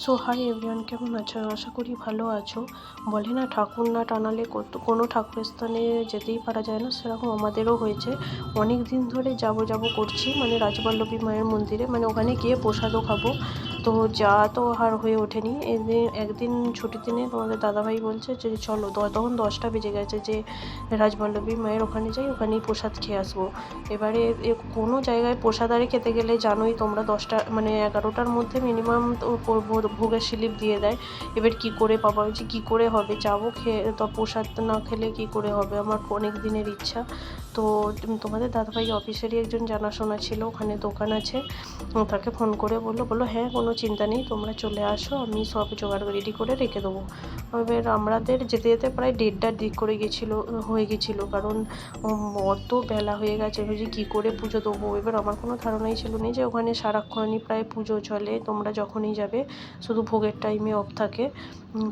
So hi everyone, কেমন আছো? আশা করি ভালো আছো। বলে না, ঠাকুর না টানালে কোনো ঠাকুরের স্থানে যেতেই পারা যায় না, সেরকম আমাদেরও হয়েছে। অনেক দিন ধরে যাব করছি, মানে রাজবল্লভী মায়ের মন্দিরে, মানে ওখানে গিয়ে প্রসাদও খাবো। তো যা তো আর হয়ে ওঠেনি। একদিন ছুটির দিনে তোমাদের দাদাভাই বলছে যে চলো, তখন 10টা বেজে গেছে, যে রাজবল্লভী মায়ের ওখানে যাই, ওখানেই প্রসাদ খেয়ে আসবো। এবারে কোনো জায়গায় প্রসাদ আরে খেতে গেলে জানোই তোমরা 10টা মানে 11টার মধ্যে মিনিমাম ভোগের স্লিপ দিয়ে দেয়। এবার কি করে পাবা, যে কী করে হবে, যাবো খেয়ে তো প্রসাদ না খেলে কি করে হবে? আমার অনেক দিনের ইচ্ছা। তো তোমাদের দাদাভাই অফিসেরই একজন জানাশোনা ছিল, ওখানে দোকান আছে। তাকে ফোন করে বললো হ্যাঁ, কোনো চিন্তা নেই, তোমরা চলে আসো, আমি সব জোগাড় রেডি করে রেখে দেবো। এবার আমাদের যেতে যেতে প্রায় 1:30টার দিক করে হয়ে গেছিলো, কারণ অত বেলা হয়ে গেছে যে কী করে পুজো দেবো। এবার আমার কোনো ধারণাই ছিল না যে ওখানে সারাক্ষণই প্রায় পুজো চলে, তোমরা যখনই যাবে, শুধু ভোগের টাইমে অফ থাকে।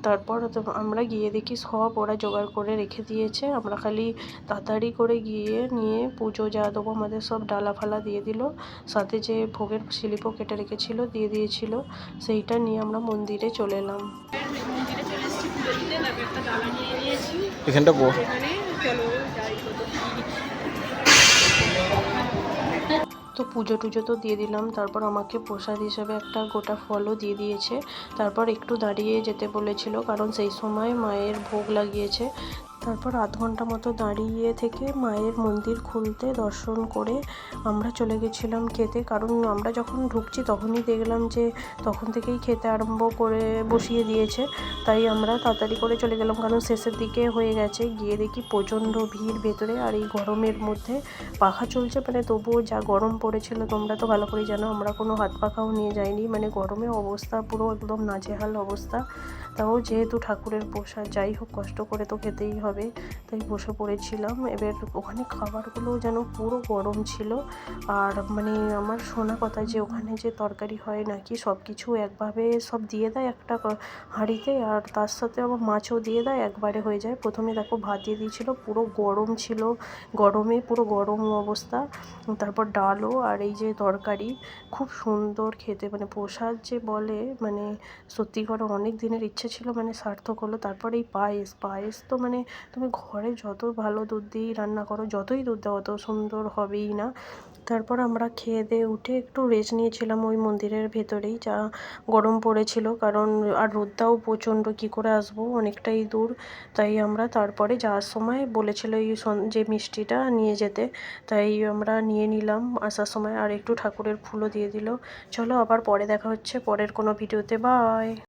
তারপর তো আমরা গিয়ে দেখি সব ওরা জোগাড় করে রেখে দিয়েছে, আমরা খালি তাড়াতাড়ি করে গিয়ে নিয়ে পুজো যা দেবো আমাদের সব ডালা ফালা দিয়ে দিল, সাথে যে ভোগের স্লিপও কেটে রেখেছিলো দিয়ে দিয়েছিল, সেইটা নিয়ে আমরা মন্দিরে চলে এলাম। মন্দিরে চলে এসেছি পুজো দিতে, তারপর একটা ডালা নিয়ে নিয়েছি এখানটা চলো যাই। তো পুজো টুজো তো দিয়ে দিলাম, তারপর আমাকে প্রসাদ হিসেবে একটা গোটা ফলও দিয়ে দিয়েছে। তারপর একটু দাঁড়িয়ে যেতে বলেছিল, কারণ সেই সময় মায়ের ভোগ লাগিয়েছে। তারপর আধ ঘন্টা মতো দাঁড়িয়ে থেকে মায়ের মন্দির খুলতে দর্শন করে আমরা চলে গেছিলাম খেতে, কারণ আমরা যখন ঢুকছি তখনই দেখলাম যে তখন থেকেই খেতে আরম্ভ করে বসিয়ে দিয়েছে। তাই আমরা তাড়াতাড়ি করে চলে গেলাম, কারণ শেষের দিকে হয়ে গেছে। গিয়ে দেখি প্রচণ্ড ভিড় ভেতরে, আর এই গরমের মধ্যে পাখা চলছে, মানে তবুও যা গরম পড়েছিল তোমরা তো ভালো করেই জানো, আমরা কোনো হাত পাখাও নিয়ে যাইনি, মানে গরমে অবস্থা পুরো একদম নাজেহাল অবস্থা। তাও যেহেতু ঠাকুরের প্রসাদ, যাই হোক কষ্ট করে তো খেতেই হবে, তাই বসে পড়েছিলাম। এবার ওখানে খাবারগুলো যেন পুরো গরম ছিল। আর মানে আমার শোনা কথা যে ওখানে যে তরকারি হয় নাকি সব কিছু একভাবে সব দিয়ে দেয় একটা হাঁড়িতে, আর তার সাথে আবার মাছও দিয়ে দেয়, একবারে হয়ে যায়। প্রথমে দেখো ভাত দিয়ে দিয়েছিলো, পুরো গরম ছিল, গরমে পুরো গরম অবস্থা। তারপর ডালও, আর এই যে তরকারি, খুব সুন্দর খেতে, মানে প্রসাদ যে বলে, মানে সত্যি করে অনেক দিনের ইচ্ছে ছিল, মানে সার্থক হলো। তারপর এই পায়েস তো মানে তুমি ঘরে যত ভালো দুধ দিয়েই রান্না করো, যতই দুধ দাও, অত সুন্দর হবেই না। তারপর আমরা খেয়ে দিয়ে উঠে একটু রেস্ট নিয়েছিলাম ওই মন্দিরের ভেতরেই, যা গরম পড়েছিল, কারণ আর রোদটাও প্রচণ্ড, কী করে আসবো, অনেকটাই দূর। তাই আমরা তারপরে যাওয়ার সময় বলেছিল এই যে মিষ্টিটা নিয়ে যেতে, তাই আমরা নিয়ে নিলাম আসার সময়, আর একটু ঠাকুরের ফুলও দিয়ে দিল। চলো আবার পরে দেখা হচ্ছে পরের কোনো ভিডিওতে, বাই।